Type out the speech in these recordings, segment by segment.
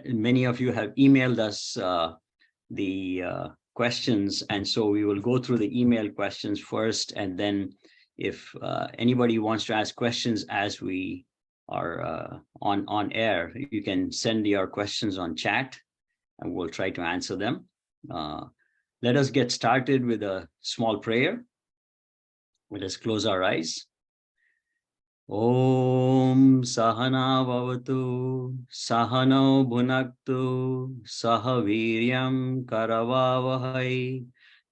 many of you have emailed us the questions, and so we will go through the email questions first, and then if anybody wants to ask questions as we are on air, you can send your questions on chat and we'll try to answer them. Let us get started with a small prayer. Let us close our eyes. Om Sahana Bhavatu Sahano Bhunaktu Sahaviryam Karavavahai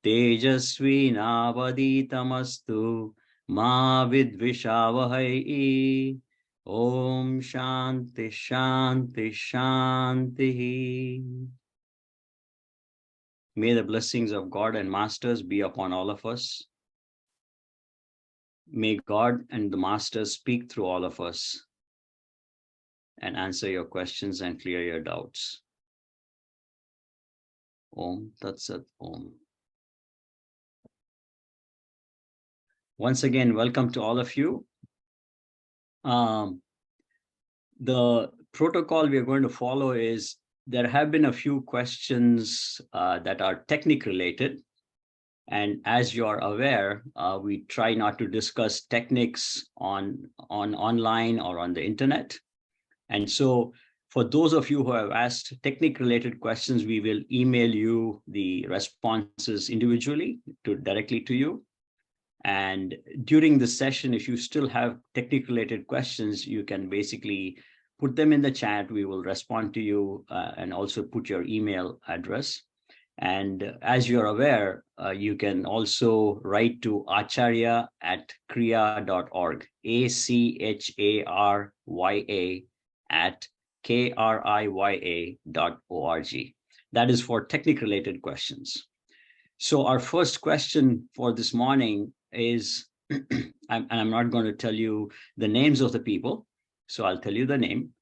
Tejasvi Navaditamastu Ma Vidvishavahai. Om Shanti Shanti Shanti. May the blessings of God and Masters be upon all of us. May God and the Masters speak through all of us and answer your questions and clear your doubts. Om Tat Sat Om. Once again, welcome to all of you. The protocol we are going to follow is there have been a few questions that are technique related. And as you are aware, we try not to discuss techniques on online or on the internet. And so for those of you who have asked technique related questions, we will email you the responses individually directly to you. And during the session, if you still have technique related questions, you can basically put them in the chat. We will respond to you and also put your email address. And as you're aware, you can also write to acharya@kriya.org, ACHARYA@KRIYA.org. That is for technique related questions. So our first question for this morning is, and I'm not going to tell you the names of the people, so I'll tell you the name.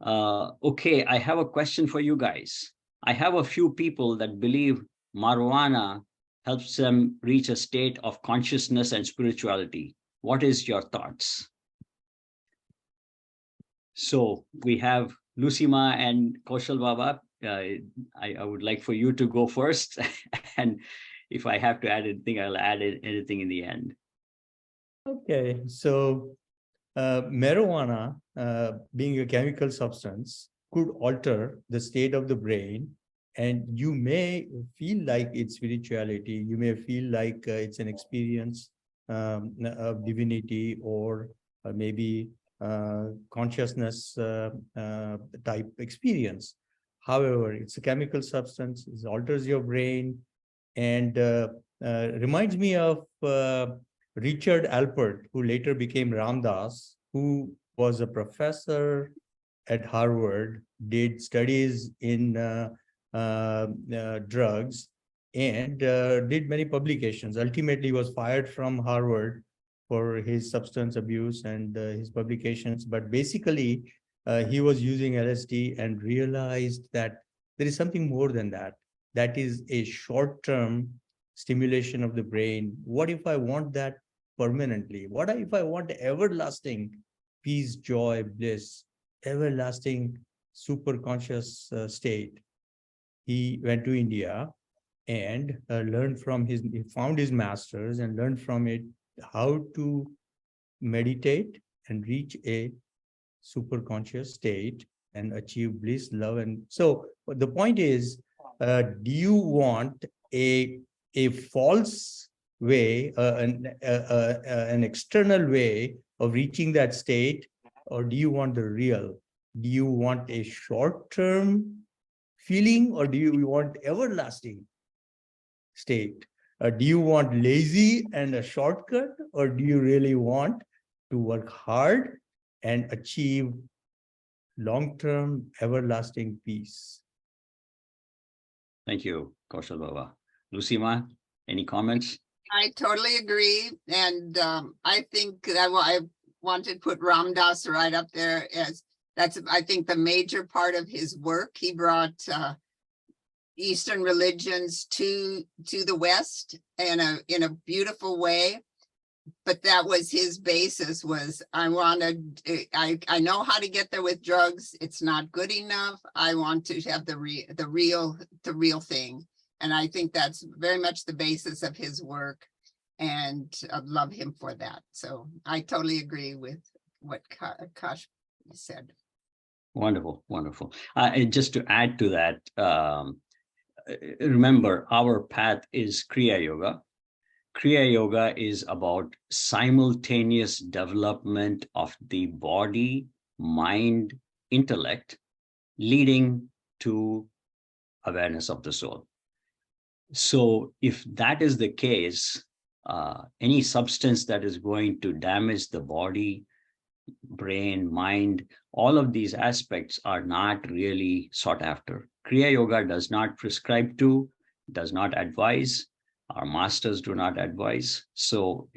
Okay, I have a question for you guys. I have a few people that believe marijuana helps them reach a state of consciousness and spirituality. What is your thoughts? So we have Lucy Ma and Kaushal Baba. I would like for you to go first. And if I have to add anything, I'll add anything in the end. Okay, so marijuana, being a chemical substance, could alter the state of the brain, and you may feel like it's spirituality. You may feel like it's an experience of divinity, or maybe consciousness type experience. However, it's a chemical substance. It alters your brain, and reminds me of Richard Alpert, who later became Ram Dass, who was a professor at Harvard, did studies in drugs, and did many publications. Ultimately, he was fired from Harvard for his substance abuse and his publications. But basically, he was using LSD and realized that there is something more than that. That is a short-term stimulation of the brain. What if I want that permanently? What if I want everlasting peace, joy, bliss, everlasting super conscious state? He went to India and learned from he found his masters and learned from it how to meditate and reach a super conscious state and achieve bliss, love. And so the point is, do you want a false way, an external way of reaching that state, or do you want the real? Do you want a short-term feeling, or do you want everlasting state? Do you want lazy and a shortcut, or do you really want to work hard and achieve long-term everlasting peace? Thank you, Kaushal Baba. Lucy Ma, any comments? I totally agree. And I think that I wanted to put Ram Dass right up there as that's, I think, the major part of his work. He brought Eastern religions to the West in a beautiful way. but that was his basis, was I know how to get there with drugs. It's not good enough. I want to have the real thing. And I think that's very much the basis of his work, and I love him for that. So I totally agree with what Kash said. Wonderful, wonderful. And just to add to that, remember, our path is Kriya Yoga. Kriya Yoga is about simultaneous development of the body, mind, intellect, leading to awareness of the soul. So if that is the case, any substance that is going to damage the body, brain, mind, all of these aspects are not really sought after. Kriya Yoga does not prescribe to, does not advise. Our masters do not advise. So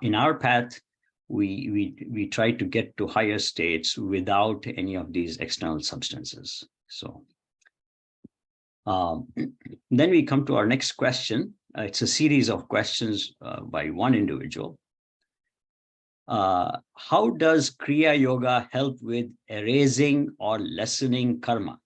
in our path, we try to get to higher states without any of these external substances. So then we come to our next question. It's a series of questions by one individual. How does Kriya Yoga help with erasing or lessening karma?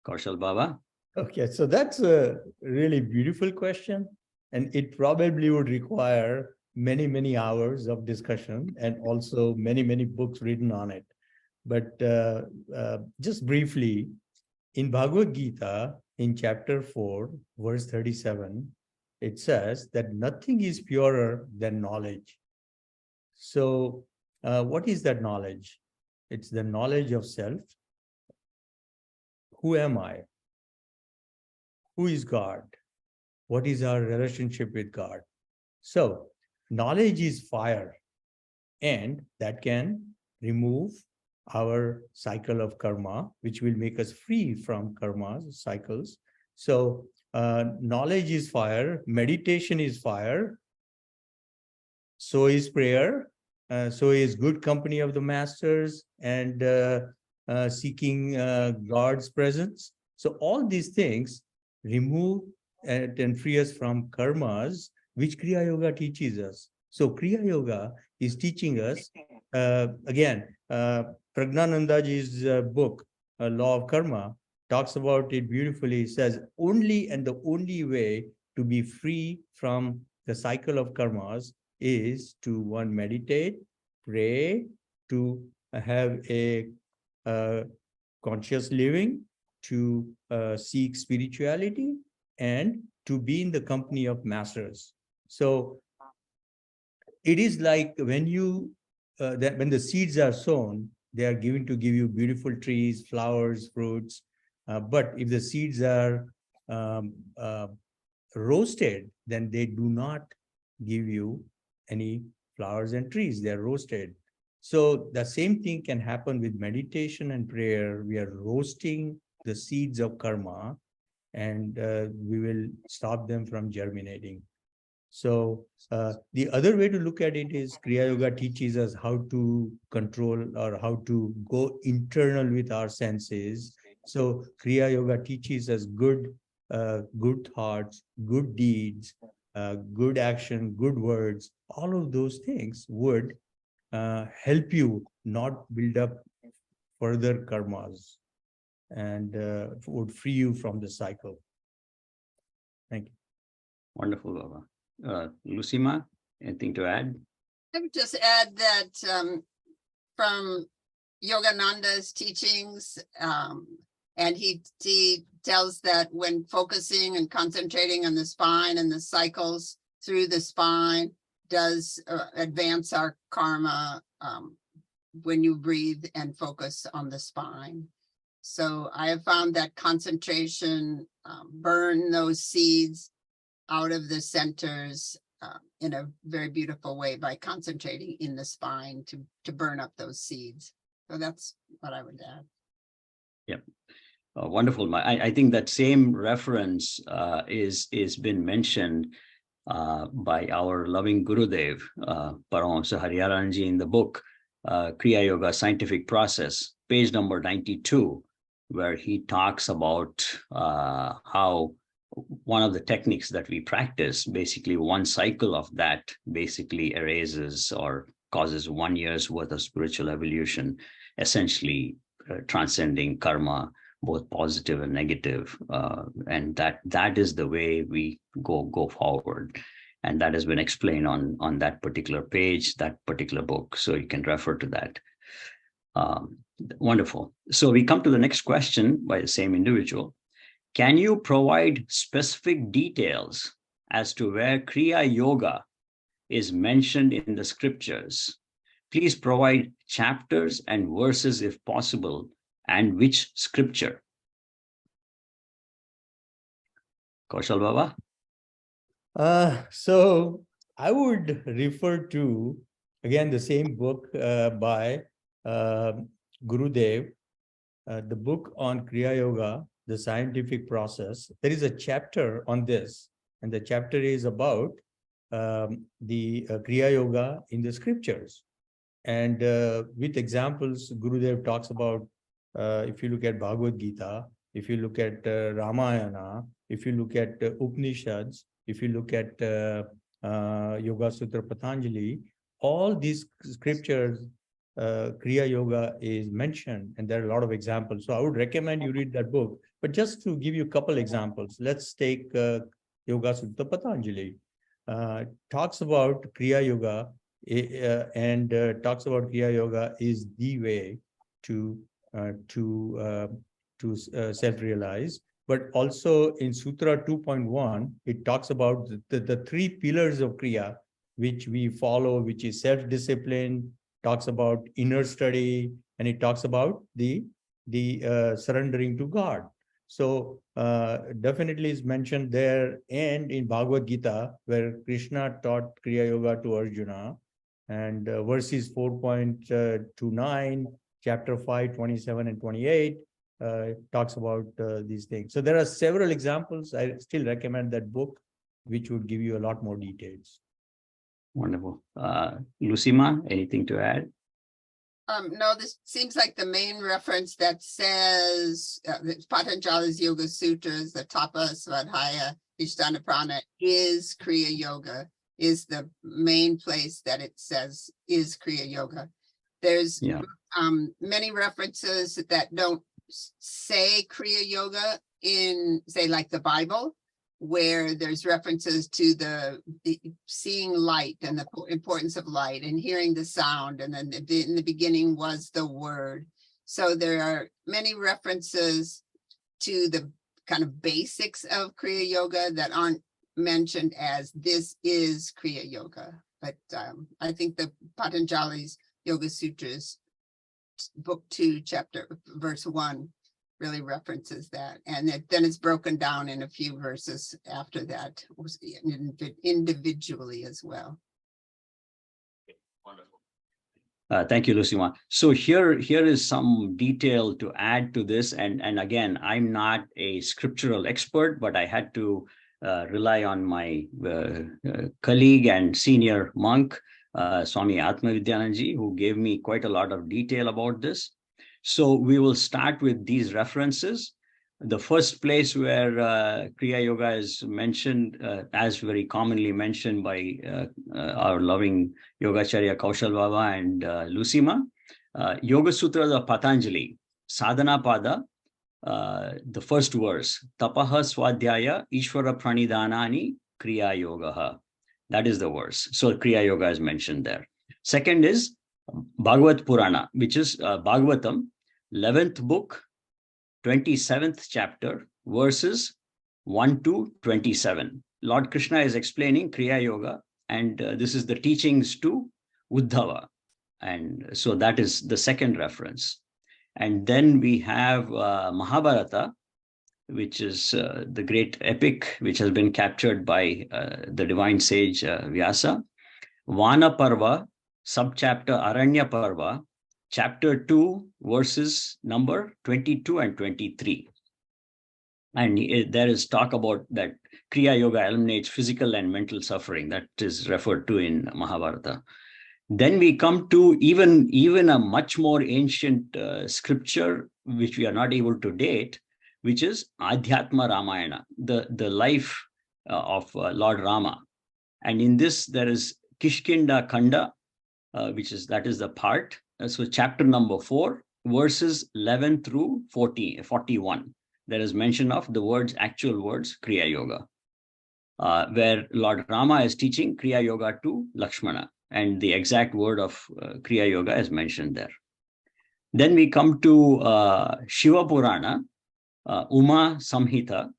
Kaushal Baba? Okay, so that's a really beautiful question, and it probably would require many, many hours of discussion and also many, many books written on it. But just briefly, in Bhagavad Gita, in chapter 4, verse 37, it says that nothing is purer than knowledge. So what is that knowledge? It's the knowledge of self. Who am I? Who is God? What is our relationship with God? So knowledge is fire, and that can remove our cycle of karma, which will make us free from karma cycles. So knowledge is fire, meditation is fire, so is prayer, so is good company of the masters, and seeking God's presence. So all these things remove and free us from karmas, which Kriya Yoga teaches us. So Kriya Yoga is teaching us, again, Pragnanandaji's book, Law of Karma, talks about it beautifully. It says, only and the only way to be free from the cycle of karmas is to, one, meditate, pray, to have a conscious living, to seek spirituality, and to be in the company of masters. So it is like when you, when the seeds are sown, they are given to give you beautiful trees, flowers, fruits. But if the seeds are roasted, then they do not give you any flowers and trees. They are roasted. So the same thing can happen with meditation and prayer. We are roasting the seeds of karma, and we will stop them from germinating. So the other way to look at it is Kriya Yoga teaches us how to control or how to go internal with our senses. So Kriya Yoga teaches us good thoughts, good deeds, good action, good words. All of those things would help you not build up further karmas, and would free you from the cycle. Thank you. Wonderful, Baba. Lucy Ma, anything to add? I would just add that from Yogananda's teachings, and he tells that when focusing and concentrating on the spine and the cycles through the spine does advance our karma when you breathe and focus on the spine. So I have found that concentration burn those seeds out of the centers in a very beautiful way by concentrating in the spine to burn up those seeds. So that's what I would add. Yep. Wonderful. I think that same reference is been mentioned by our loving Gurudev, Paramahamsa Hariharanji, in the book, Kriya Yoga Scientific Process, page number 92, where he talks about how one of the techniques that we practice, basically one cycle of that basically erases or causes 1 year's worth of spiritual evolution, essentially transcending karma, both positive and negative. And that is the way we go forward. And that has been explained on that particular page, that particular book. So you can refer to that. Wonderful. So we come to the next question by the same individual. Can you provide specific details as to where Kriya Yoga is mentioned in the scriptures? Please provide chapters and verses if possible, and which scripture? Kaushal Baba? So I would refer to, again, the same book by Gurudev, the book on Kriya Yoga, the scientific process. There is a chapter on this, and the chapter is about the Kriya Yoga in the scriptures. And with examples, Gurudev talks about, if you look at Bhagavad Gita, if you look at Ramayana, if you look at Upanishads, if you look at Yoga Sutra Patanjali, all these scriptures, Kriya Yoga is mentioned, and there are a lot of examples. So I would recommend you read that book. But just to give you a couple examples, let's take Yoga Sutra Patanjali. Talks about Kriya Yoga and talks about Kriya Yoga is the way to self-realize. But also in Sutra 2.1, it talks about the 3 pillars of Kriya, which we follow, which is self-discipline, talks about inner study, and it talks about the surrendering to God. So definitely is mentioned there, and in Bhagavad Gita, where Krishna taught Kriya Yoga to Arjuna, and verses 4.29, chapter 5, 27 and 28, talks about these things. So there are several examples. I still recommend that book, which would give you a lot more details. Wonderful. Lucima, anything to add? No, this seems like the main reference that says Patanjali's Yoga Sutras, the Tapa Svadhyaya Ishtana Prana is Kriya Yoga, is the main place that it says is Kriya Yoga. There's many references that don't say Kriya Yoga in, say, like the Bible, where there's references to the seeing light and the importance of light and hearing the sound. And then in the beginning was the word. So there are many references to the kind of basics of Kriya Yoga that aren't mentioned as this is Kriya Yoga. But I think the Patanjali's Yoga Sutras, book 2, chapter verse 1, really references that, and then it's broken down in a few verses after that, individually as well. Wonderful. Thank you, Lucima. So here is some detail to add to this, and again, I'm not a scriptural expert, but I had to rely on my colleague and senior monk, Swami Atmavidyananji, who gave me quite a lot of detail about this. So we will start with these references. The first place where Kriya Yoga is mentioned, as very commonly mentioned by our loving Yogacharya Kaushal Baba and Lucima, Yoga Sutras of Patanjali, Sadhana Pada, the first verse, Tapaha Swadhyaya Ishvara Pranidhanani Kriya Yogaha. That is the verse. So Kriya Yoga is mentioned there. Second is Bhagavad Purana, which is Bhagavatam, 11th book, 27th chapter, verses 1 to 27. Lord Krishna is explaining Kriya Yoga, and this is the teachings to Uddhava. And so that is the second reference. And then we have Mahabharata, which is the great epic which has been captured by the divine sage Vyasa. Vana Parva, subchapter Aranya Parva, chapter 2, verses number 22 and 23. And there is talk about that Kriya Yoga eliminates physical and mental suffering. That is referred to in Mahabharata. Then we come to even a much more ancient scripture, which we are not able to date, which is Adhyatma Ramayana, the life of Lord Rama. And in this, there is Kishkinda Khanda, that is the part. So chapter number 4, verses 11 through 41. There is mention of the actual words, Kriya Yoga, where Lord Rama is teaching Kriya Yoga to Lakshmana. And the exact word of Kriya Yoga is mentioned there. Then we come to Shiva Purana, Uma Samhita,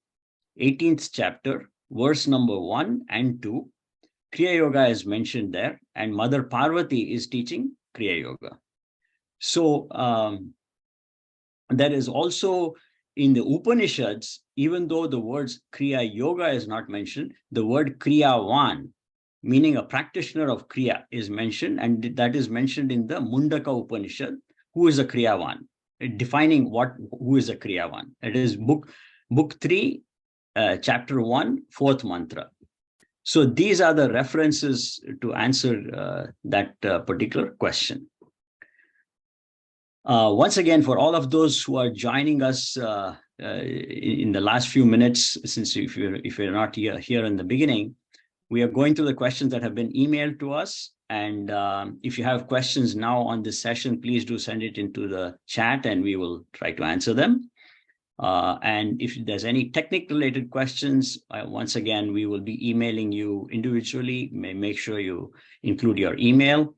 18th chapter, verse number 1 and 2. Kriya Yoga is mentioned there, and Mother Parvati is teaching Kriya Yoga. So there is also in the Upanishads, even though the words Kriya Yoga is not mentioned, the word Kriyavan, meaning a practitioner of Kriya, is mentioned, and that is mentioned in the Mundaka Upanishad. Who is a Kriyavan? Defining who is a Kriyavan. It is book 3, chapter 1, 4th mantra. So these are the references to answer that particular question. Once again, for all of those who are joining us in the last few minutes, since if you're not here in the beginning, we are going through the questions that have been emailed to us. And if you have questions now on this session, please do send it into the chat and we will try to answer them. And if there's any technical related questions, once again, we will be emailing you individually. Make sure you include your email.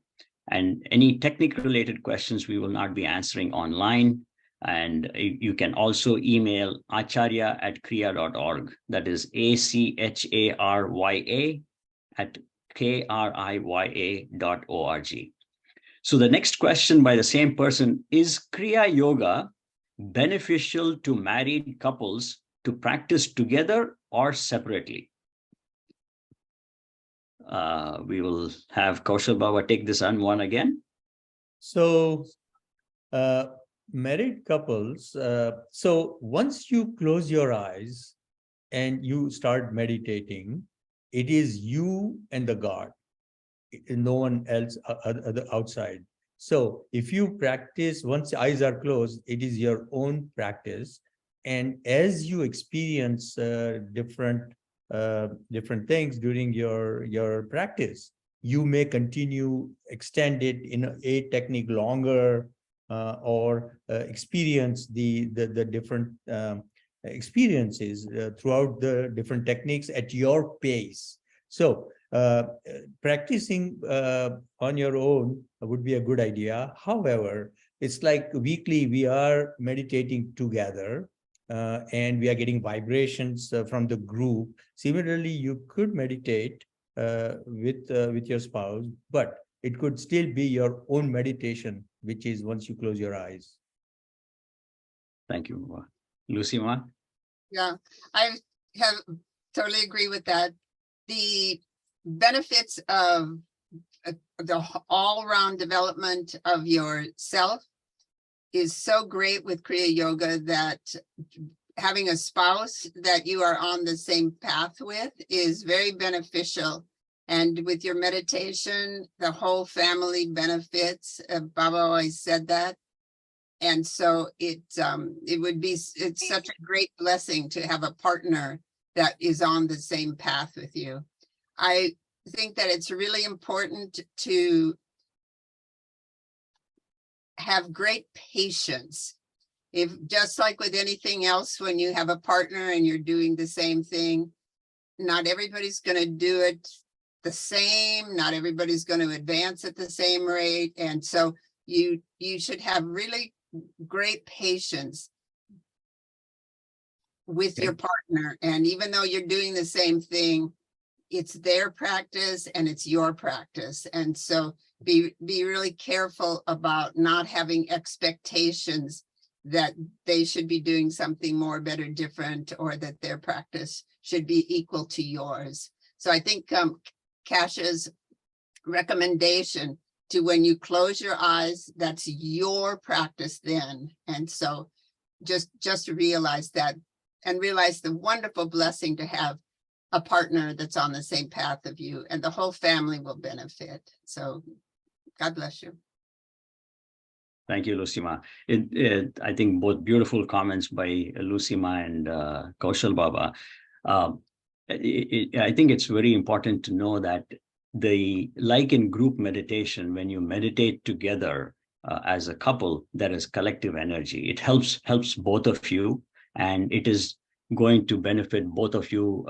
And any technical related questions, we will not be answering online. And you can also email acharya@kriya.org. That is acharya@kriya.org. So the next question by the same person is: Kriya Yoga beneficial to married couples to practice together or separately? We will have Kaushal Baba take this one again. So married couples, so once you close your eyes and you start meditating, it is you and the God, no one else outside. So if you practice, once the eyes are closed, it is your own practice. And as you experience different things during your practice, you may continue, extend it in a technique longer, or experience the different experiences throughout the different techniques at your pace. So practicing on your own would be a good idea. However, it's like weekly we are meditating together, and we are getting vibrations from the group. Similarly, you could meditate with your spouse, but it could still be your own meditation, which is once you close your eyes. Thank you, Lucy Ma. Yeah, I have totally agree with that. The benefits of the all-round development of yourself is so great with Kriya Yoga that having a spouse that you are on the same path with is very beneficial. And with your meditation, the whole family benefits. Baba always said that. And so it's such a great blessing to have a partner that is on the same path with you. I think that it's really important to have great patience. If just like with anything else, when you have a partner and you're doing the same thing, not everybody's going to do it the same. Not everybody's going to advance at the same rate. And so you should have really great patience with your partner. And even though you're doing the same thing, it's their practice and it's your practice. And so be really careful about not having expectations that they should be doing something more, better, different, or that their practice should be equal to yours. So I think Kasha's recommendation to, when you close your eyes, that's your practice then. And so just realize that, and realize the wonderful blessing to have a partner that's on the same path of you, and the whole family will benefit. So God bless you. Thank you, Lucima. I think both beautiful comments by Lucima and Kaushal Baba. I think it's very important to know that like in group meditation, when you meditate together as a couple, there is collective energy. It helps both of you, and it is going to benefit both of you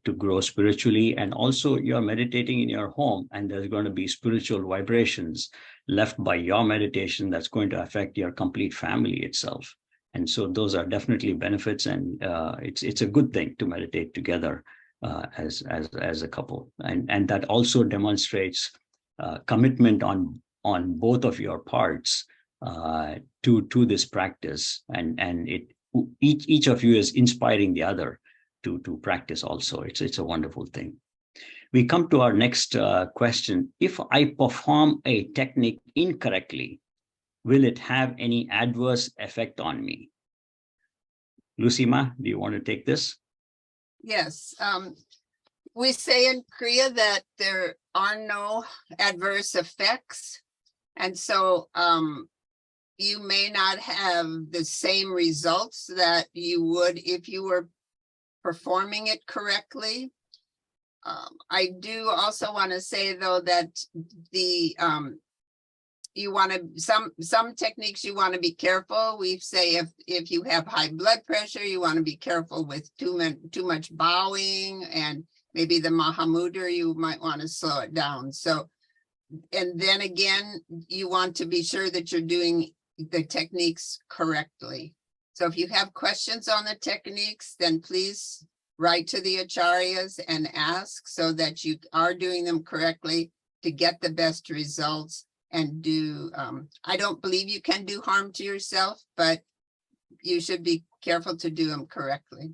to grow spiritually. And also you're meditating in your home, and there's going to be spiritual vibrations left by your meditation that's going to affect your complete family itself. And so those are definitely benefits, and it's a good thing to meditate together as a couple. And that also demonstrates commitment on both of your parts to this practice, and each of you is inspiring the other to practice also. It's a wonderful thing. We come to our next question. If I perform a technique incorrectly, will it have any adverse effect on me? Lucima, do you want to take this? Yes. We say in Kriya that there are no adverse effects. And so you may not have the same results that you would if you were performing it correctly. I do also want to say, though, that the you want to some techniques you want to be careful. We say if you have high blood pressure, you want to be careful with too much bowing, and maybe the Mahamudra, you might want to slow it down. So, and then again, you want to be sure that you're doing the techniques correctly. So if you have questions on the techniques, then please write to the Acharyas and ask so that you are doing them correctly to get the best results. And do, I don't believe you can do harm to yourself, but you should be careful to do them correctly.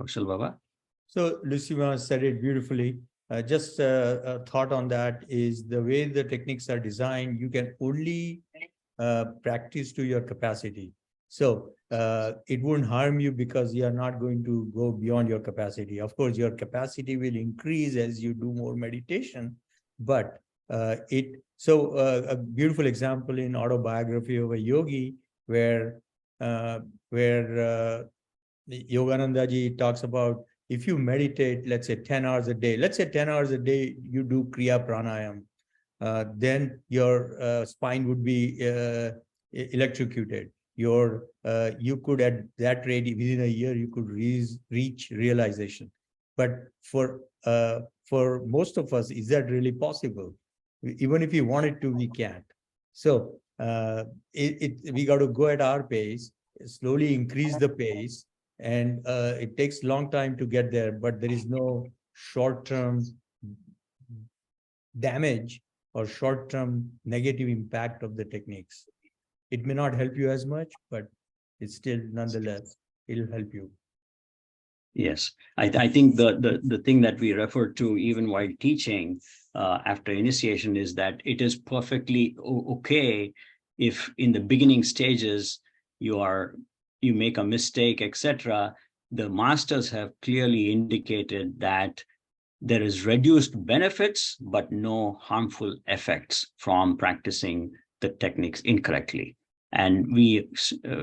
Kaushal Baba? So Lucima said it beautifully. Just a thought on that is the way the techniques are designed, you can only practice to your capacity. So it won't harm you because you are not going to go beyond your capacity. Of course, your capacity will increase as you do more meditation, but a beautiful example in Autobiography of a Yogi, where Yogananda ji talks about, if you meditate, let's say 10 hours a day, you do Kriya Pranayam, then your spine would be electrocuted. You could, at that rate, within a year, you could reach realization. But for most of us, is that really possible? Even if we wanted to, we can't. So we got to go at our pace, slowly increase the pace, and it takes a long time to get there, but there is no short-term damage or short-term negative impact of the techniques. It may not help you as much, but it's still, nonetheless, it'll help you. Yes, I think the thing that we refer to even while teaching after initiation is that it is perfectly okay if in the beginning stages you make a mistake, etc. The masters have clearly indicated that there is reduced benefits, but no harmful effects from practicing the techniques incorrectly. And we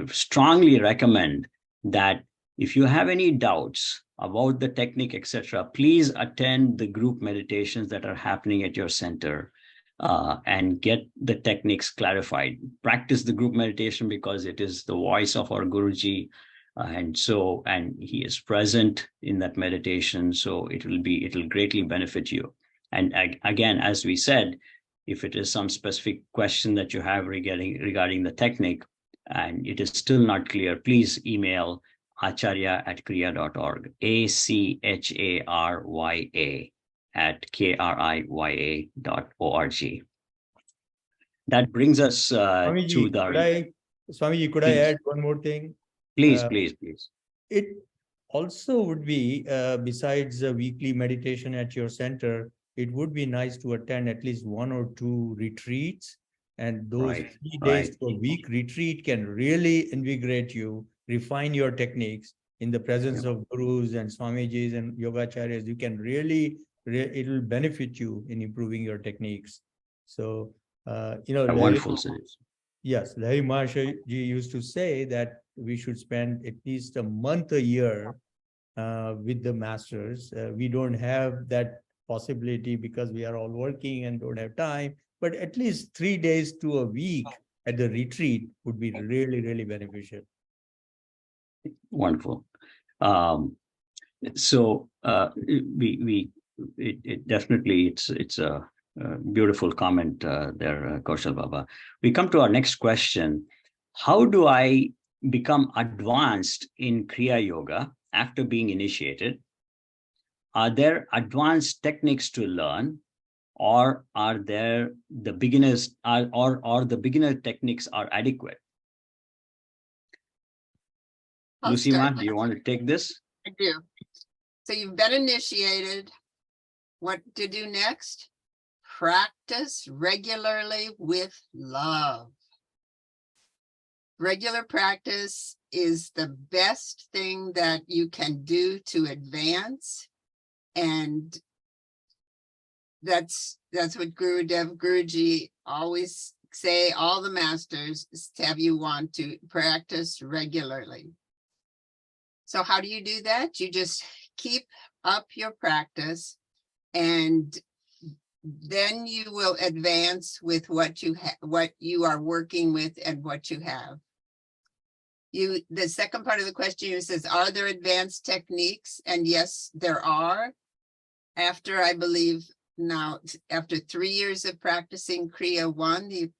strongly recommend that if you have any doubts about the technique, etc., please attend the group meditations that are happening at your center and get the techniques clarified. Practice the group meditation because it is the voice of our Guruji, and he is present in that meditation. So it'll greatly benefit you. And again, as we said, if it is some specific question that you have regarding the technique and it is still not clear, please email acharya@kriya.org, acharya@kriya.org. That brings us Swamiji, to the... Swamiji, could I add one more thing? Please. It also would be, besides the weekly meditation at your center, it would be nice to attend at least 1 or 2 retreats. And those 3 days per week retreat can really invigorate you, refine your techniques in the presence of gurus and Swamijis and Yogacharyas. You can really, it will benefit you in improving your techniques. So A wonderful suggestion. Yes, Larry Maharshi used to say that we should spend at least a month a year with the masters. We don't have that possibility because we are all working and don't have time, but at least 3 days to a week at the retreat would be really, really beneficial. Wonderful. So it definitely it's a beautiful comment there, Kaushal Baba. We come to our next question. How do I become advanced in Kriya Yoga after being initiated? Are there advanced techniques to learn, or are there the beginners or the beginner techniques are adequate? Lucima, do you want to take this? I do. So you've been initiated. What to do next? Practice regularly with love. Regular practice is the best thing that you can do to advance. And that's what Gurudev Guruji always say, all the masters have you want to practice regularly. So how do you do that? You just keep up your practice, and then you will advance with what you are working with and what you have. The second part of the question says, are there advanced techniques? And yes, there are. After, I believe now, after 3 years of practicing Kriya 1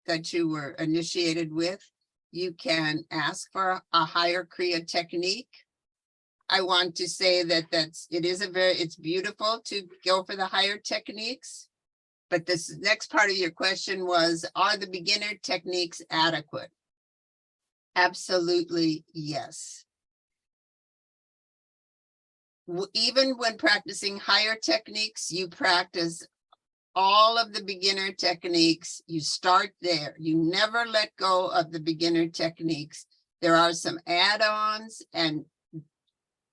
that you were initiated with, you can ask for a higher Kriya technique. I want to say that it's beautiful to go for the higher techniques. But this next part of your question was, are the beginner techniques adequate? Absolutely, yes. Even when practicing higher techniques, you practice all of the beginner techniques. You start there. You never let go of the beginner techniques. There are some add-ons and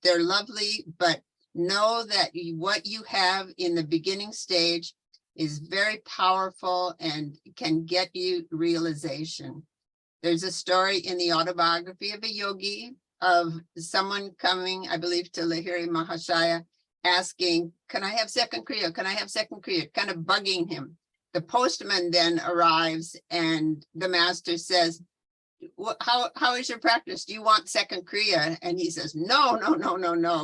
they're lovely, but know that what you have in the beginning stage is very powerful and can get you realization. There's a story in the autobiography of a yogi of someone coming, I believe, to Lahiri Mahashaya, asking, can I have second Kriya? Can I have second Kriya? Kind of bugging him. The postman then arrives and the master says, how is your practice? Do you want second Kriya? And he says, no.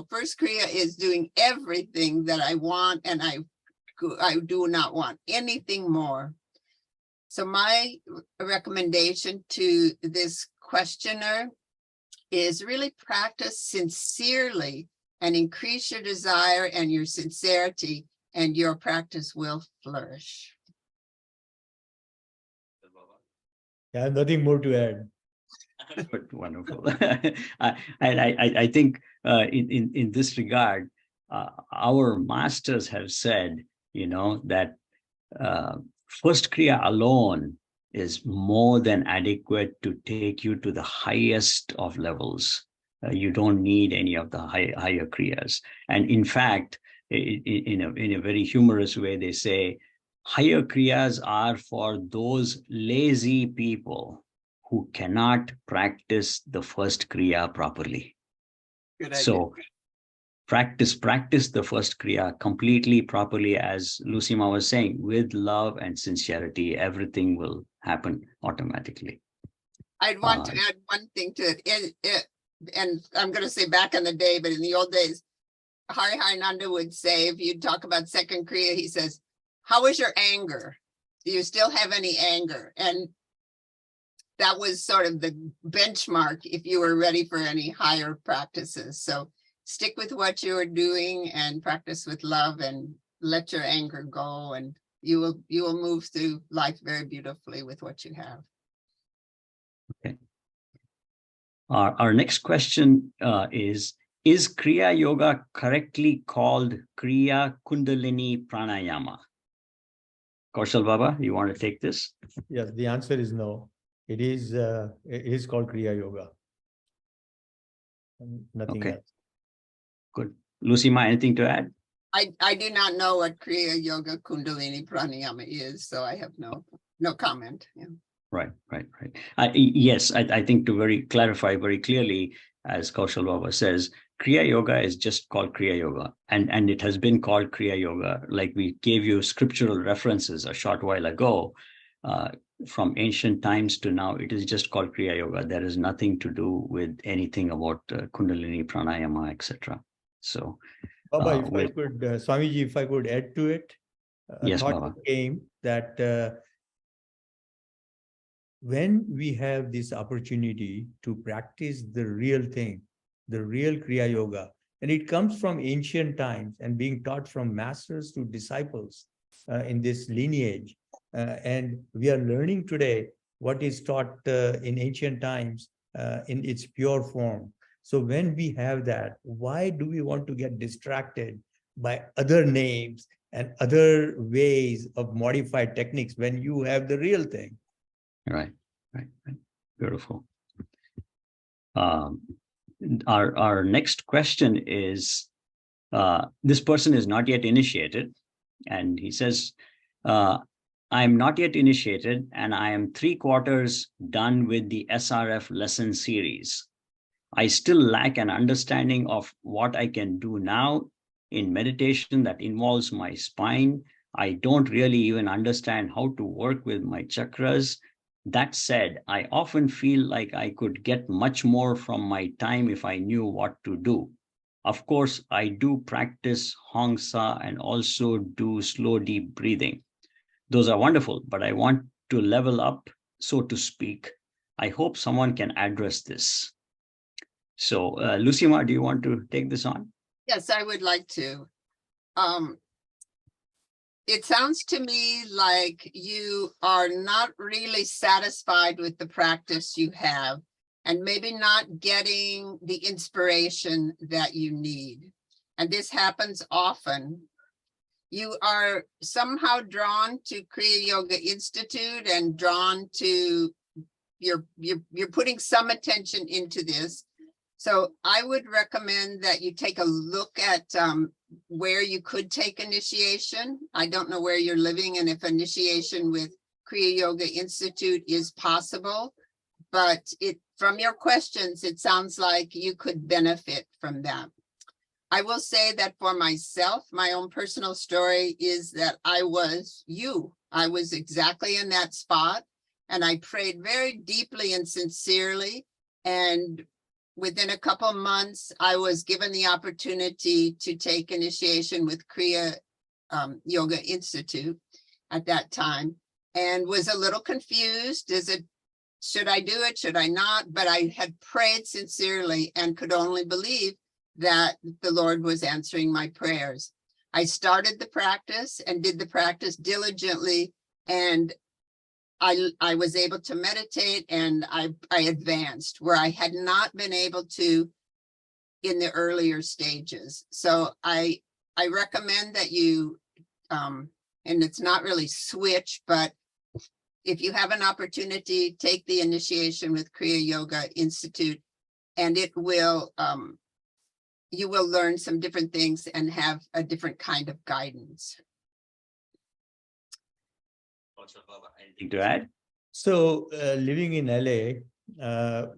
First Kriya is doing everything that I want, and I do not want anything more. So my recommendation to this questioner is really practice sincerely and increase your desire and your sincerity, and your practice will flourish. I have nothing more to add. Wonderful. I think in this regard, our masters have said, that first Kriya alone is more than adequate to take you to the highest of levels. You don't need any of the higher Kriyas. And in fact, in a very humorous way, they say, higher Kriyas are for those lazy people who cannot practice the first Kriya properly. Good idea. So practice the first Kriya completely properly, as Lucima was saying, with love and sincerity, everything will happen automatically. I'd want to add one thing to it. And I'm going to say back in the day, but in the old days, Hari Harinanda would say, if you talk about second Kriya, he says, how is your anger? Do you still have any anger? And that was sort of the benchmark if you were ready for any higher practices. So stick with what you are doing and practice with love and let your anger go, and you will move through life very beautifully with what you have. Okay. Our next question is Kriya Yoga correctly called Kriya Kundalini Pranayama? Kaushal Baba, you want to take this? Yes, the answer is no. It is called Kriya Yoga. Nothing else. Good. Lucima, anything to add? I do not know what Kriya Yoga Kundalini Pranayama is, so I have no. No comment. Yeah. Right. Yes, I think to clarify very clearly, as Kaushal Baba says, Kriya Yoga is just called Kriya Yoga, and it has been called Kriya Yoga. Like we gave you scriptural references a short while ago, from ancient times to now, it is just called Kriya Yoga. There is nothing to do with anything about Kundalini, Pranayama, etc. So, Baba, if I could, Swamiji, if I could add to it, a yes, thought Baba. came that when we have this opportunity to practice the real thing, the real Kriya Yoga, and it comes from ancient times and being taught from masters to disciples in this lineage. And we are learning today what is taught in ancient times in its pure form. So when we have that, why do we want to get distracted by other names and other ways of modified techniques when you have the real thing? Right. Beautiful. Our next question is, this person is not yet initiated, and he says, I'm not yet initiated, and I am 3/4 done with the SRF lesson series. I still lack an understanding of what I can do now in meditation that involves my spine. I don't really even understand how to work with my chakras. That said, I often feel like I could get much more from my time if I knew what to do. Of course, I do practice Hongsa and also do slow, deep breathing. Those are wonderful, but I want to level up, so to speak. I hope someone can address this. So, Lucima, do you want to take this on? Yes, I would like to. It sounds to me like you are not really satisfied with the practice you have, and maybe not getting the inspiration that you need. And this happens often. You are somehow drawn to Kriya Yoga Institute and drawn to, you're putting some attention into this. So I would recommend that you take a look at where you could take initiation. I don't know where you're living and if initiation with Kriya Yoga Institute is possible, but from your questions, it sounds like you could benefit from that. I will say that for myself, my own personal story is that I was you. I was exactly in that spot, and I prayed very deeply and sincerely, and within a couple of months, I was given the opportunity to take initiation with Kriya Yoga Institute at that time, and was a little confused. Should I do it? Should I not? But I had prayed sincerely and could only believe that the Lord was answering my prayers. I started the practice and did the practice diligently, and I was able to meditate, and I advanced where I had not been able to in the earlier stages. So I recommend that you, and it's not really switch, but if you have an opportunity, take the initiation with Kriya Yoga Institute, and it will, you will learn some different things and have a different kind of guidance. Anything to add? So living in LA,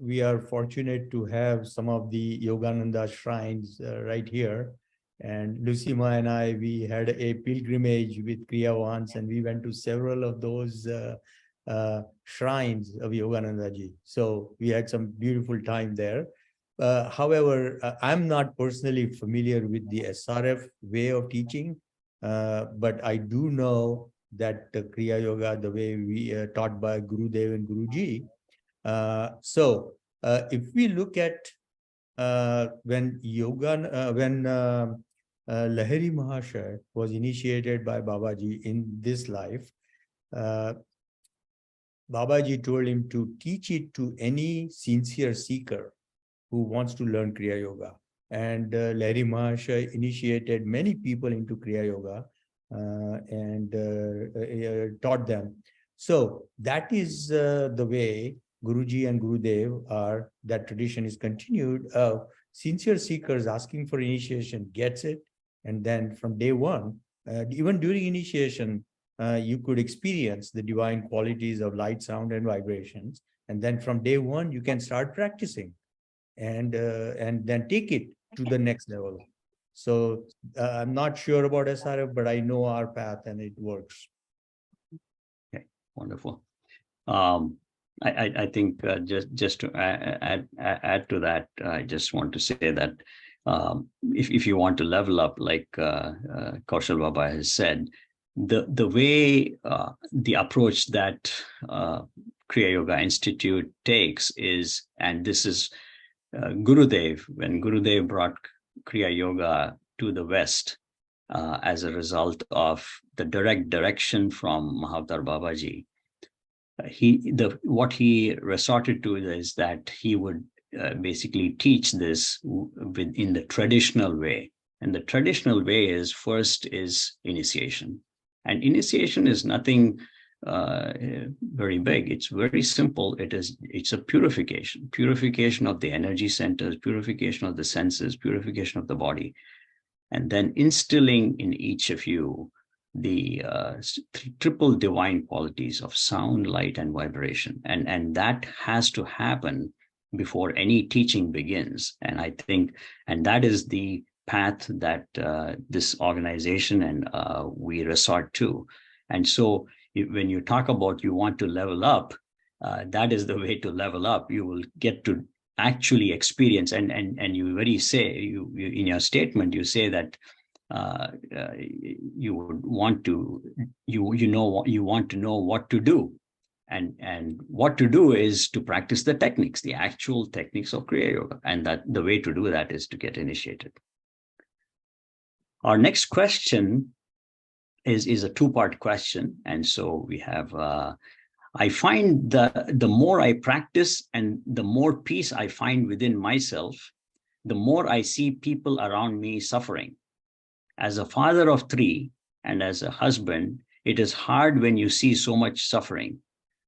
we are fortunate to have some of the Yogananda shrines right here. And Lucima and I, we had a pilgrimage with Kriya once, and we went to several of those shrines of Yogananda ji. So we had some beautiful time there. However, I'm not personally familiar with the SRF way of teaching, but I do know that Kriya Yoga, the way we taught by Gurudev and Guruji. So if we look at when Lahiri Mahasaya was initiated by Babaji in this life, Babaji told him to teach it to any sincere seeker who wants to learn Kriya Yoga. And Lahiri Mahasaya initiated many people into Kriya Yoga and taught them. So that is the way Guruji and Gurudev are, that tradition is continued of sincere seekers asking for initiation, gets it. And then from day one, even during initiation, you could experience the divine qualities of light, sound, and vibrations. And then from day one, you can start practicing and then take it to the next level. So I'm not sure about SRF, but I know our path and it works. Okay, wonderful. I think just to add to that, I just want to say that if you want to level up, like Kaushal Baba has said, the way the approach that Kriya Yoga Institute takes is, and this is Gurudev, when Gurudev brought Kriya Yoga to the West as a result of the direct direction from Mahavatar Babaji, what he resorted to is that he would basically teach this in the traditional way. And the traditional way is, first is initiation. And initiation is nothing very big. It's very simple. It's a purification of the energy centers, purification of the senses, purification of the body, and then instilling in each of you the triple divine qualities of sound, light, and vibration. And that has to happen before any teaching begins. And I think, and that is the path that this organization and we resort to. And so when you talk about you want to level up, that is the way to level up. You will get to actually experience, and you very say, you in your statement, you say that you would want to, you want to know what to do. And what to do is to practice the techniques, the actual techniques of Kriya Yoga. And that the way to do that is to get initiated. Our next question is a two-part question. And so we have, I find the more I practice and the more peace I find within myself, the more I see people around me suffering. As a father of 3 and as a husband, it is hard when you see so much suffering.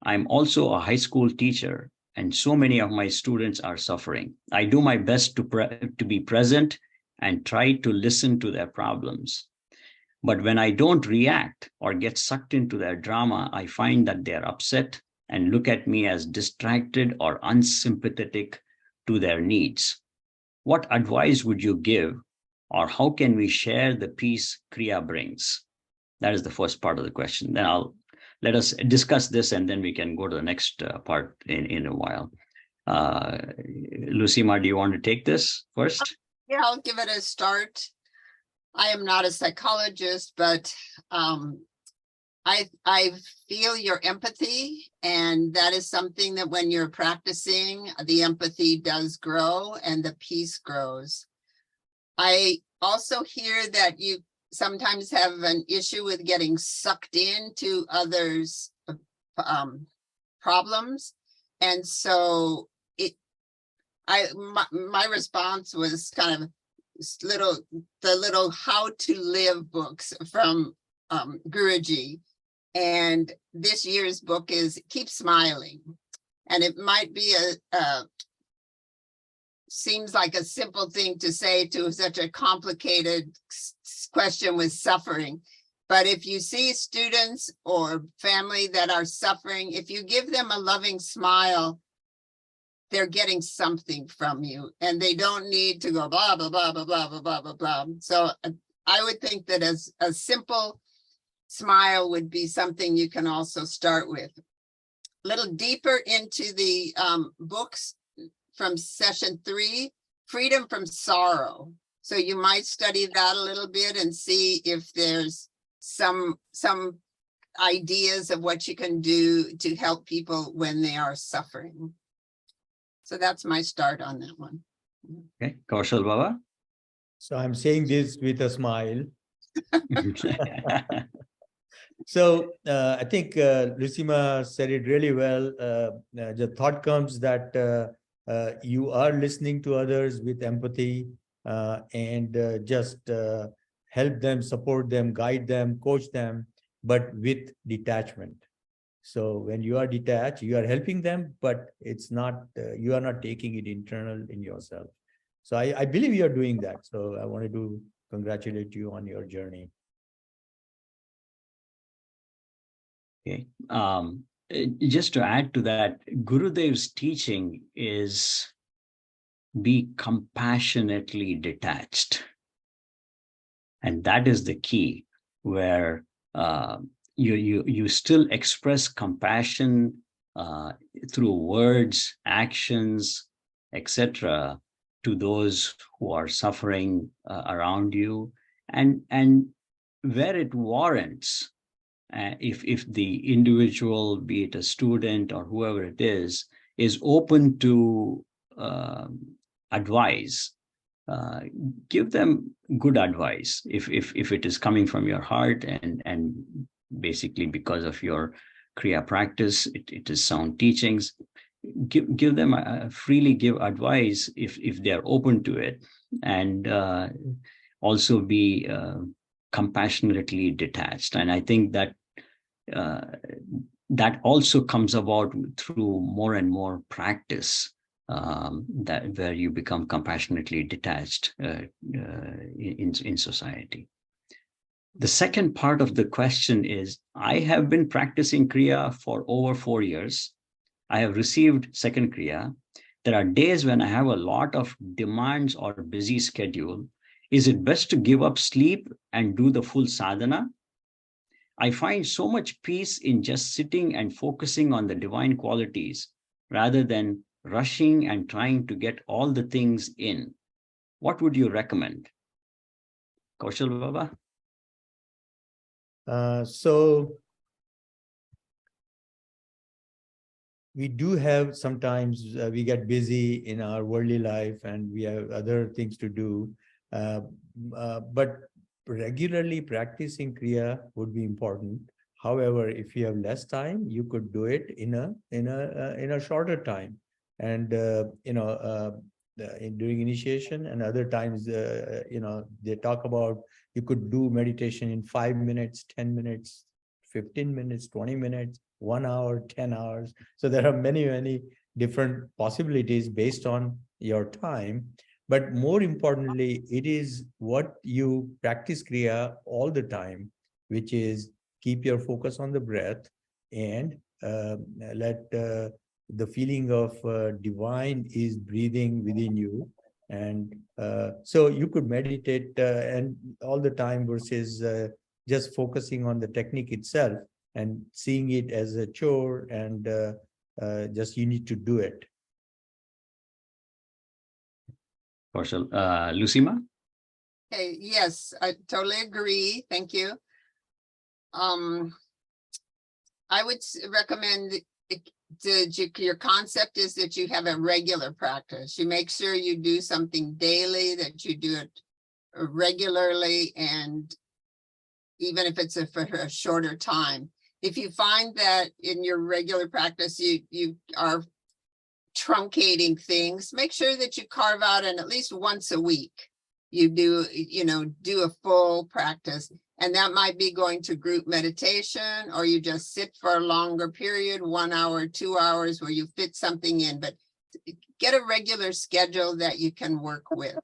I'm also a high school teacher, and so many of my students are suffering. I do my best to be present and try to listen to their problems. But when I don't react or get sucked into their drama, I find that they're upset and look at me as distracted or unsympathetic to their needs. What advice would you give, or how can we share the peace Kriya brings? That is the first part of the question. Then let us discuss this, and then we can go to the next part in a while. Lucima, do you want to take this first? Yeah, I'll give it a start. I am not a psychologist, but I feel your empathy, and that is something that when you're practicing, the empathy does grow and the peace grows. I also hear that you sometimes have an issue with getting sucked into others' problems. And so my response was kind of the little how to live books from Guruji. And this year's book is Keep Smiling. And it might be seems like a simple thing to say to such a complicated question with suffering. But if you see students or family that are suffering, if you give them a loving smile, they're getting something from you, and they don't need to go blah, blah, blah, blah, blah, blah, blah, blah, blah. So I would think that as a simple smile would be something you can also start with. A little deeper into the books from session 3, Freedom from Sorrow. So you might study that a little bit and see if there's some ideas of what you can do to help people when they are suffering. So that's my start on that one. Okay, Kaushal Baba. So I'm saying this with a smile. So I think Lucima said it really well. The thought comes that you are listening to others with empathy and just help them, support them, guide them, coach them, but with detachment. So when you are detached, you are helping them, but it's not, you are not taking it internal in yourself. So I believe you are doing that. So I wanted to congratulate you on your journey. Okay. Just to add to that, Gurudev's teaching is be compassionately detached. And that is the key, where you still express compassion through words, actions, etc., to those who are suffering around you, and where it warrants, if the individual, be it a student or whoever it is open to advice, give them good advice. If it is coming from your heart and basically because of your Kriya practice, it is sound teachings. Give them freely give advice if they are open to it, and also be compassionately detached. And I think that that also comes about through more and more practice, that where you become compassionately detached in society. The second part of the question is, I have been practicing Kriya for over 4 years. I have received second Kriya. There are days when I have a lot of demands or busy schedule. Is it best to give up sleep and do the full sadhana? I find so much peace in just sitting and focusing on the divine qualities rather than rushing and trying to get all the things in. What would you recommend? Kaushal Baba? So we do have sometimes we get busy in our worldly life and we have other things to do. But regularly practicing Kriya would be important. However, if you have less time, you could do it in a shorter time. And during initiation and other times, they talk about you could do meditation in 5 minutes, 10 minutes, 15 minutes, 20 minutes, 1 hour, 10 hours. So there are many different possibilities based on your time. But more importantly, it is what you practice Kriya all the time, which is keep your focus on the breath and let the feeling of divine is breathing within you. And so you could meditate and all the time versus just focusing on the technique itself and seeing it as a chore and just you need to do it. Kaushal, Lucima? Hey, yes, I totally agree. Thank you. I would recommend your concept is that you have a regular practice. You make sure you do something daily, that you do it regularly, and even if it's for a shorter time. If you find that in your regular practice, you are truncating things, make sure that you carve out and at least once a week, you do a full practice. And that might be going to group meditation, or you just sit for a longer period, 1 hour, 2 hours, where you fit something in, but get a regular schedule that you can work with.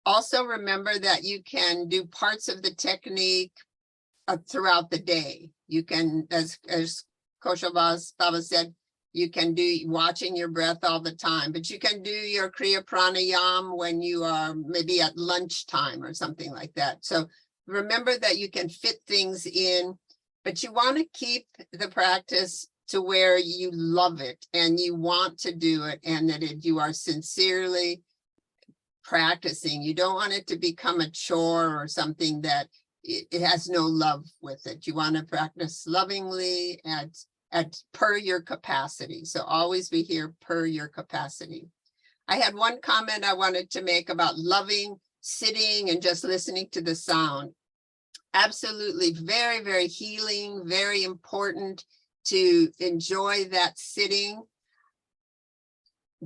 Also remember that you can do parts of the technique throughout the day. You can, as Kaushal Baba said, you can do watching your breath all the time, but you can do your Kriya Pranayam when you are maybe at lunchtime or something like that. So remember that you can fit things in, but you want to keep the practice to where you love it and you want to do it, and that you are sincerely practicing. You don't want it to become a chore or something that it has no love with it. You want to practice lovingly at per your capacity. So always be here per your capacity. I had one comment I wanted to make about loving sitting and just listening to the sound. Absolutely, very, very healing, very important to enjoy that sitting.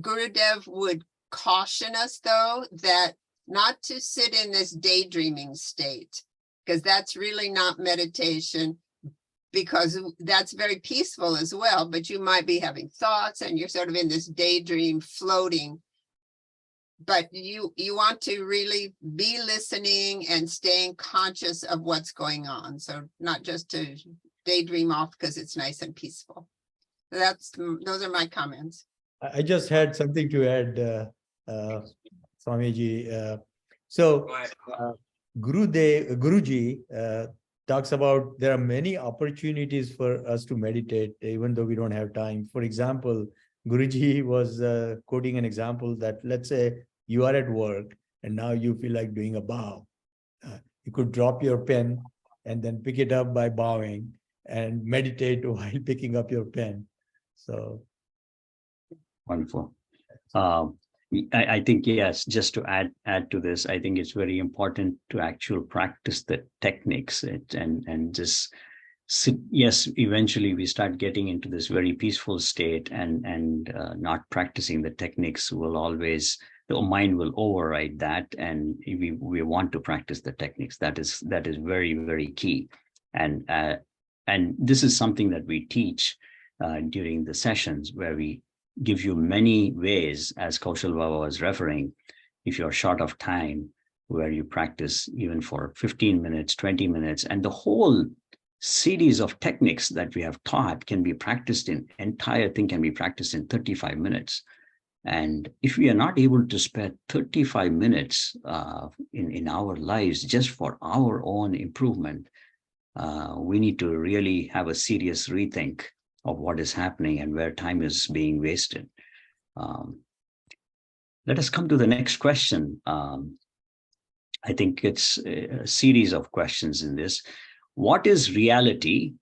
Gurudev would caution us, though, that not to sit in this daydreaming state, because that's really not meditation, because that's very peaceful as well, but you might be having thoughts and you're sort of in this daydream floating. But you want to really be listening and staying conscious of what's going on. So not just to daydream off because it's nice and peaceful. Those are my comments. I just had something to add, Swamiji. So Guruji talks about there are many opportunities for us to meditate, even though we don't have time. For example, Guruji was quoting an example that, let's say you are at work and now you feel like doing a bow. You could drop your pen and then pick it up by bowing and meditate while picking up your pen. So wonderful. I think, yes, just to add to this, I think it's very important to actually practice the techniques and just sit. Yes, eventually we start getting into this very peaceful state, and not practicing the techniques will always, the mind will override that, and we want to practice the techniques. That is very, very key. And this is something that we teach during the sessions, where we give you many ways, as Kaushal Baba was referring, if you're short of time, where you practice even for 15 minutes, 20 minutes, and the whole series of techniques that we have taught can be practiced entire thing can be practiced in 35 minutes. And if we are not able to spend 35 minutes in our lives just for our own improvement, we need to really have a serious rethink of what is happening and where time is being wasted. Let us come to the next question. I think it's a series of questions in this. What is reality?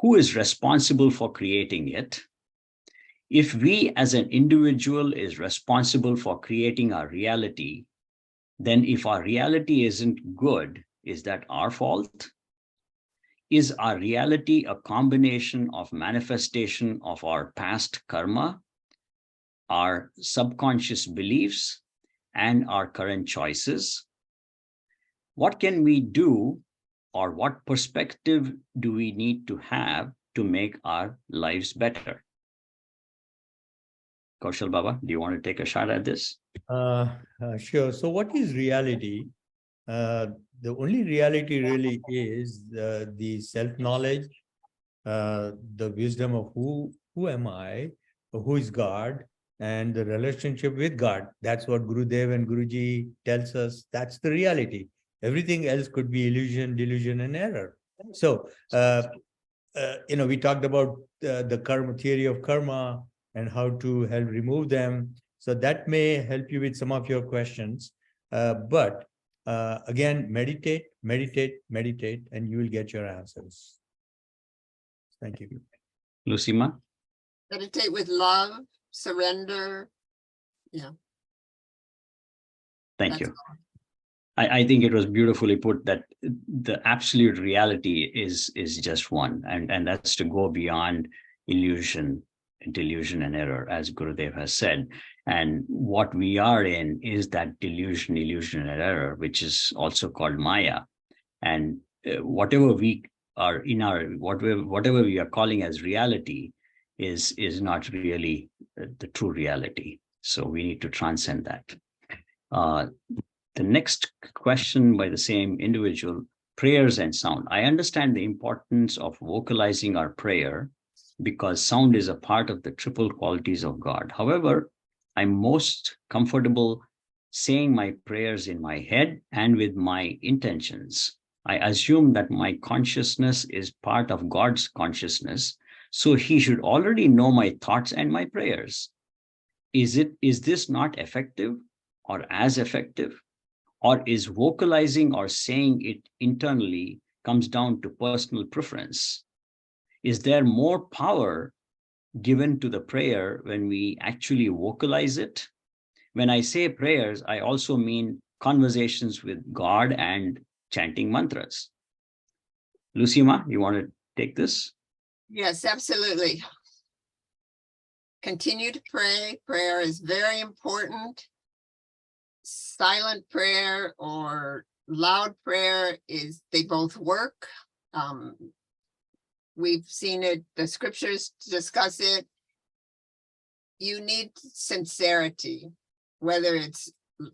Who is responsible for creating it? If we as an individual is responsible for creating our reality, then if our reality isn't good, is that our fault? Is our reality a combination of manifestation of our past karma, our subconscious beliefs, and our current choices? What can we do, or what perspective do we need to have to make our lives better? Kaushal Baba, do you want to take a shot at this? Sure. So what is reality? The only reality really is the self-knowledge, the wisdom of who am I, who is God, and the relationship with God. That's what Gurudev and Guruji tells us. That's the reality. Everything else could be illusion, delusion, and error. So, we talked about the karma theory of karma and how to help remove them. So that may help you with some of your questions. But again, meditate, and you will get your answers. Thank you. Lucy Ma? Meditate with love, surrender. Yeah. Thank you. I think it was beautifully put that the absolute reality is just one, and that's to go beyond illusion, delusion, and error, as Gurudev has said. And what we are in is that delusion, illusion, and error, which is also called Maya. And whatever we are in whatever we are calling as reality is not really the true reality. So we need to transcend that. The next question by the same individual, prayers and sound. I understand the importance of vocalizing our prayer because sound is a part of the triple qualities of God. However, I'm most comfortable saying my prayers in my head and with my intentions. I assume that my consciousness is part of God's consciousness, so he should already know my thoughts and my prayers. Is this not effective or as effective? Or is vocalizing or saying it internally comes down to personal preference? Is there more power given to the prayer when we actually vocalize it? When I say prayers, I also mean conversations with God and chanting mantras. Lucy Ma, you want to take this? Yes, absolutely. Continue to pray. Prayer is very important. Silent prayer or loud prayer they both work. We've seen it, the scriptures discuss it. You need sincerity, whether it's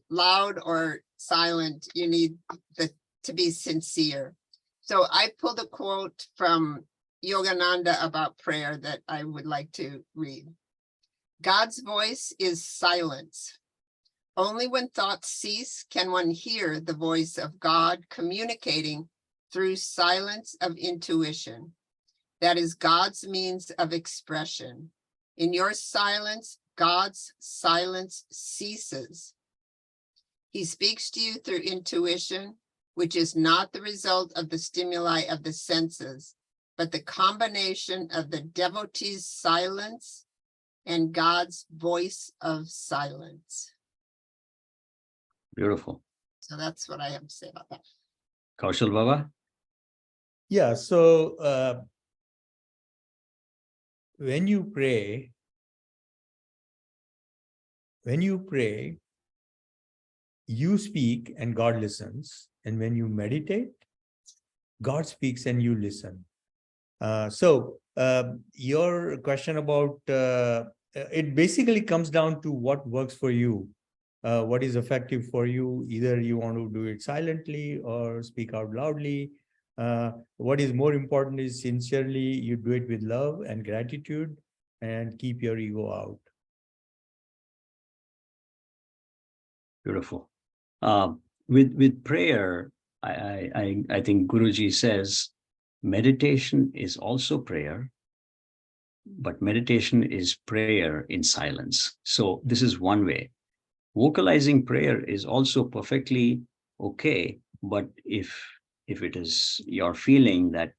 loud or silent, you need to be sincere. So I pulled a quote from Yogananda about prayer that I would like to read. God's voice is silence. Only when thoughts cease can one hear the voice of God communicating through silence of intuition. That is God's means of expression. In your silence, God's silence ceases. He speaks to you through intuition, which is not the result of the stimuli of the senses, but the combination of the devotee's silence and God's voice of silence. Beautiful. So that's what I have to say about that. Kaushal Baba? Yeah, so when you pray, you speak and God listens. And when you meditate, God speaks and you listen. So your question about, it basically comes down to what works for you, what is effective for you. Either you want to do it silently or speak out loudly. What is more important is sincerely, you do it with love and gratitude and keep your ego out. Beautiful. With prayer, I think Guruji says meditation is also prayer, but meditation is prayer in silence. So this is one way. Vocalizing prayer is also perfectly okay, but if it is your feeling that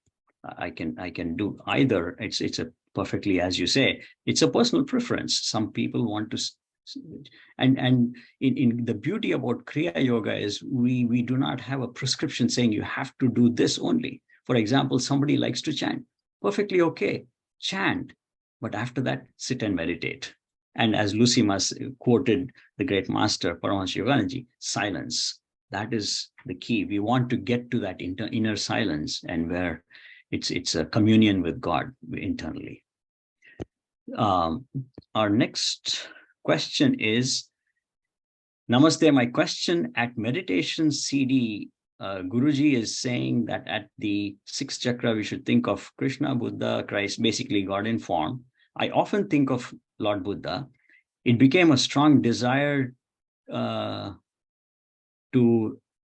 I can do either, it's a perfectly, as you say, it's a personal preference. Some people want to, and in the beauty about Kriya Yoga is we do not have a prescription saying you have to do this only. For example, somebody likes to chant, perfectly okay, chant, but after that, sit and meditate. And as Lucy Mas quoted the great master, Paramahansa Yoganandaji, silence. That is the key. We want to get to that inner silence, and where it's a communion with God internally. Our next question is, Namaste, my question at meditation CD, Guruji is saying that at the sixth chakra, we should think of Krishna, Buddha, Christ, basically God in form. I often think of Lord Buddha. It became a strong desire to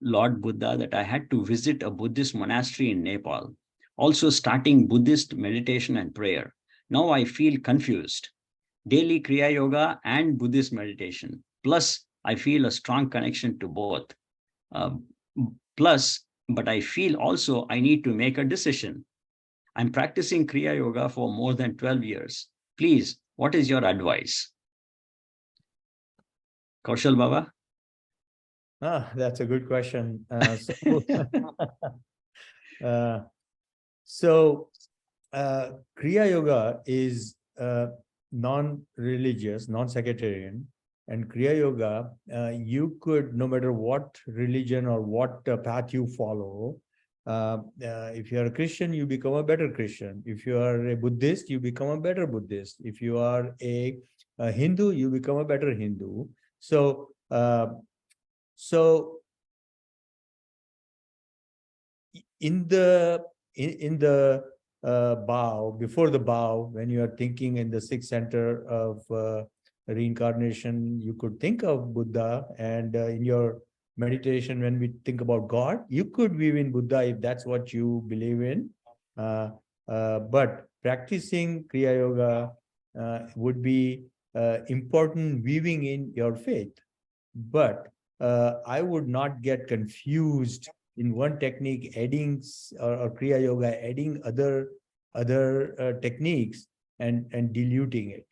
Lord Buddha that I had to visit a Buddhist monastery in Nepal, also starting Buddhist meditation and prayer. Now I feel confused. Daily Kriya Yoga and Buddhist meditation. Plus, I feel a strong connection to both. But I feel also I need to make a decision. I'm practicing Kriya Yoga for more than 12 years. Please, what is your advice? Kaushal Baba? That's a good question. So Kriya Yoga is non-religious, non-sectarian, and Kriya Yoga, you could, no matter what religion or what path you follow, if you are a Christian, you become a better Christian. If you are a Buddhist, you become a better Buddhist. If you are a Hindu, you become a better Hindu. So, in the bow, before the bow, when you are thinking in the sixth center of reincarnation, you could think of Buddha, and in your meditation, when we think about God, you could weave in Buddha if that's what you believe in. But practicing Kriya Yoga would be important weaving in your faith. But I would not get confused in one technique adding or Kriya Yoga adding other techniques and diluting it.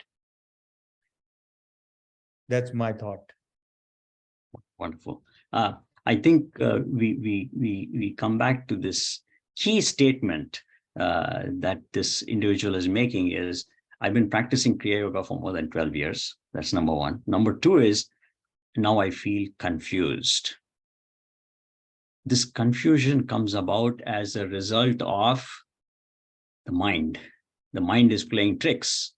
That's my thought. Wonderful. I think we come back to this key statement that this individual is making is, I've been practicing Kriya Yoga for more than 12 years. That's number one. Number two is, now I feel confused. This confusion comes about as a result of the mind. The mind is playing tricks.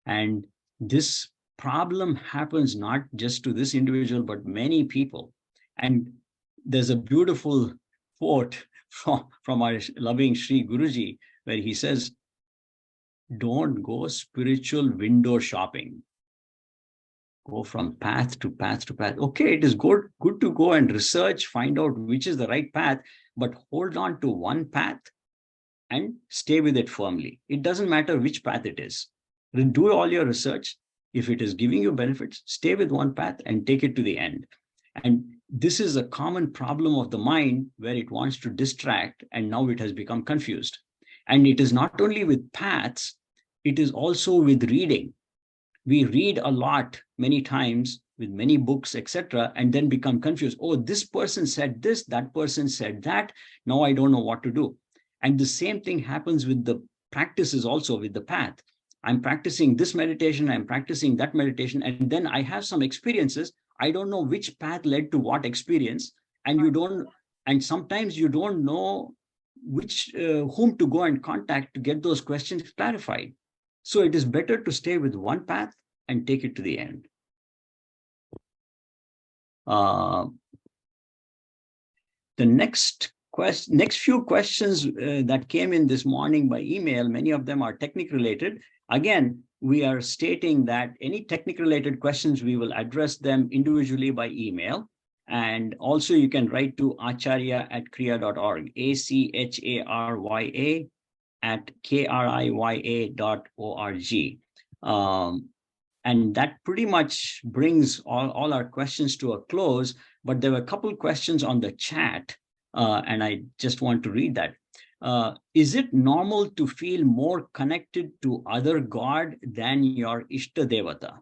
And this problem happens not just to this individual, but many people. And there's a beautiful quote from our loving Sri Guruji, where he says, don't go spiritual window shopping. Go from path to path to path. Okay, it is good to go and research, find out which is the right path, but hold on to one path and stay with it firmly. It doesn't matter which path it is. Do all your research. If it is giving you benefits, stay with one path and take it to the end. And this is a common problem of the mind where it wants to distract, and now it has become confused. And it is not only with paths, it is also with reading. We read a lot, many times, with many books, etc., and then become confused. Oh, this person said this, that person said that. Now I don't know what to do. And the same thing happens with the practices also, with the path. I'm practicing this meditation, I'm practicing that meditation, and then I have some experiences. I don't know which path led to what experience, and sometimes you don't know which whom to go and contact to get those questions clarified. So it is better to stay with one path and take it to the end. The next few questions that came in this morning by email, many of them are technique related. Again, we are stating that any technique related questions, we will address them individually by email. And also you can write to acharya@kriya.org, acharya@kriya.org. And that pretty much brings all our questions to a close, but there were a couple questions on the chat, and I just want to read that. Is it normal to feel more connected to other God than your Ishta Devata?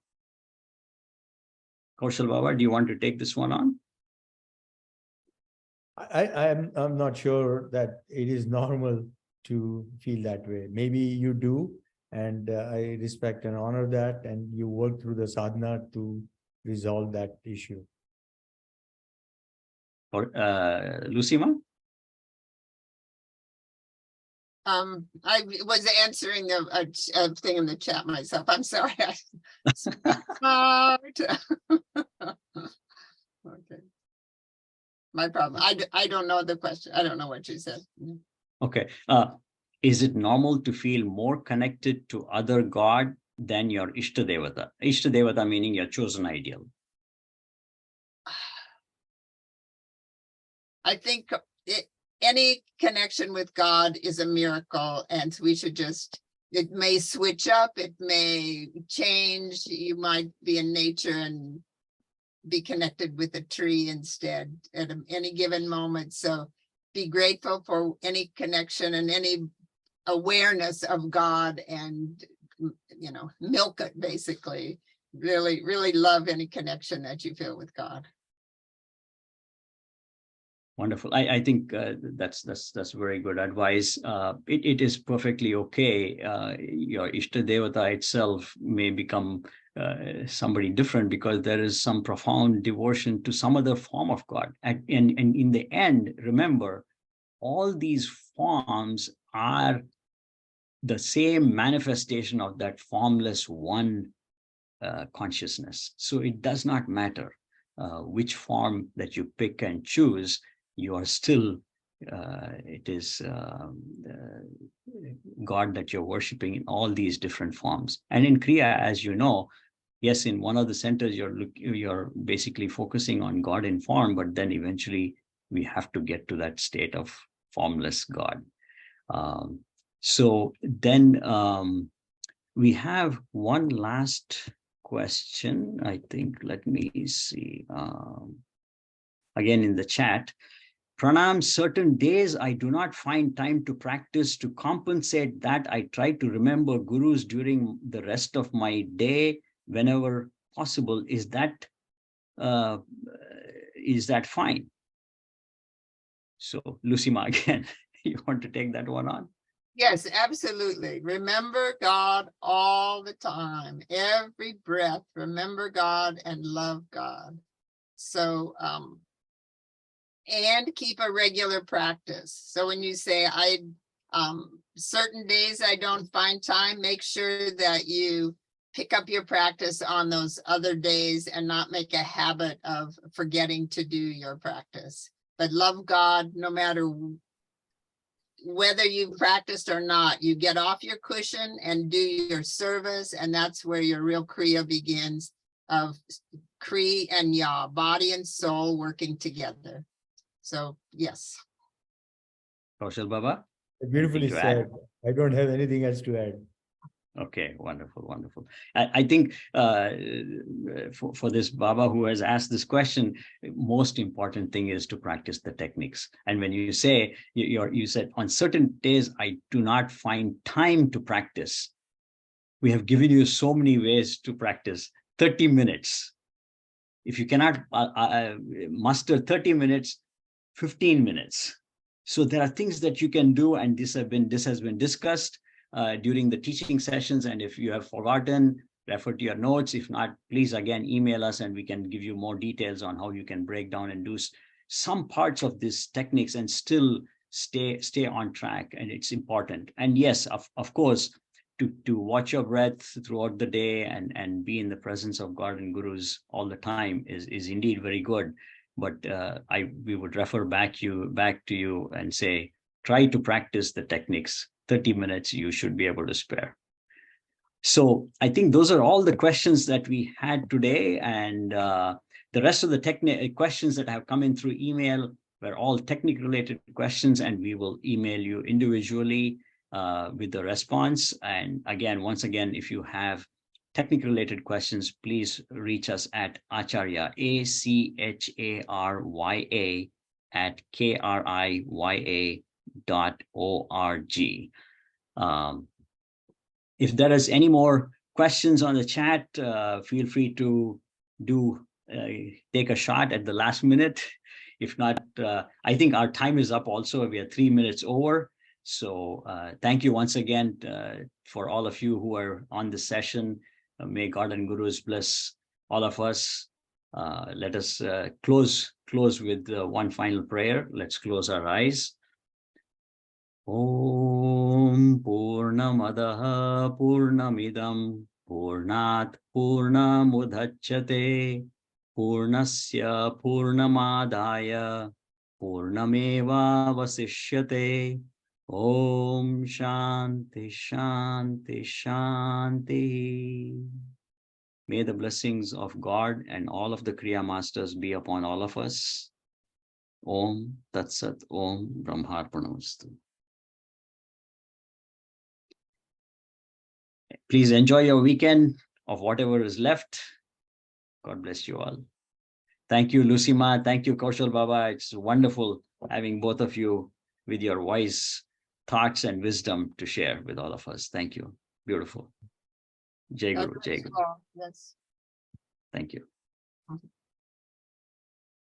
Kaushal Baba, do you want to take this one on? I'm not sure that it is normal to feel that way. Maybe you do, and I respect and honor that, and you work through the sadhana to resolve that issue. Or Lucy Ma? I was answering a thing in the chat myself. I'm sorry. Okay. My problem. I don't know the question. I don't know what you said. Okay. Is it normal to feel more connected to other God than your Ishta Devata? Ishta Devata meaning your chosen ideal. I think any connection with God is a miracle, and we should just, it may switch up, it may change. You might be in nature and be connected with a tree instead at any given moment. So be grateful for any connection and any awareness of God, and, you know, milk it basically. Really, really love any connection that you feel with God. Wonderful. I think that's very good advice. It is perfectly okay. Your Ishta Devata itself may become somebody different because there is some profound devotion to some other form of God. And in the end, remember, all these forms are the same manifestation of that formless one consciousness. So it does not matter which form that you pick and choose. You are still, it is God that you're worshiping in all these different forms. And in Kriya, as you know, yes, in one of the centers, you're basically focusing on God in form, but then eventually we have to get to that state of formless God. So then we have one last question, I think. Let me see. Again, in the chat. Pranam, certain days I do not find time to practice. To compensate that, I try to remember gurus during the rest of my day whenever possible. Is that fine? So, Lucy Ma, again, you want to take that one on? Yes, absolutely. Remember God all the time, every breath. Remember God and love God. So, and keep a regular practice. So when you say certain days I don't find time, make sure that you pick up your practice on those other days and not make a habit of forgetting to do your practice. But love God no matter whether you practiced or not, you get off your cushion and do your service, and that's where your real Kriya begins, of Kri and Ya, body and soul working together. So yes. Kaushal Baba? Beautifully Anything to add? said. I don't have anything else to add. Okay, wonderful, wonderful. I think for this Baba who has asked this question, most important thing is to practice the techniques. And when you say, you said, on certain days, I do not find time to practice. We have given you so many ways to practice. 30 minutes. If you cannot muster 30 minutes, 15 minutes. So there are things that you can do, and this has been discussed during the teaching sessions. And if you have forgotten, refer to your notes. If not, please again email us and we can give you more details on how you can break down and do some parts of these techniques and still stay on track. And it's important. And yes, of course, to watch your breath throughout the day and be in the presence of God and gurus all the time is indeed very good. But we would refer back to you and say, try to practice the techniques. 30 minutes you should be able to spare. So I think those are all the questions that we had today, and the rest of the questions that have come in through email were all technique related questions, and we will email you individually with the response. And again, once again, if you have technique related questions, please reach us at Acharya, ACHARYA @KRIYA.org. If there is any more questions on the chat, feel free to take a shot at the last minute. If not, I think our time is up also. We are 3 minutes over. So thank you once again for all of you who are on this session. May God and Gurus bless all of us. Let us close with one final prayer. Let's close our eyes. Om Purnamadaha Purnamidam Purnat Purnamudachyate Purnasya Purnamadaya Purnameva Vasishyate. Om Shanti Shanti Shanti. May the blessings of God and all of the Kriya Masters be upon all of us. Om Tat Sat Om Brahmarpanamastu. Please enjoy your weekend of whatever is left. God bless you all. Thank you, Lucy Ma. Thank you, Kaushal Baba. It's wonderful having both of you with your wise thoughts and wisdom to share with all of us. Thank you. Beautiful. Jai Guru, Jai Guru. Yes. Thank you.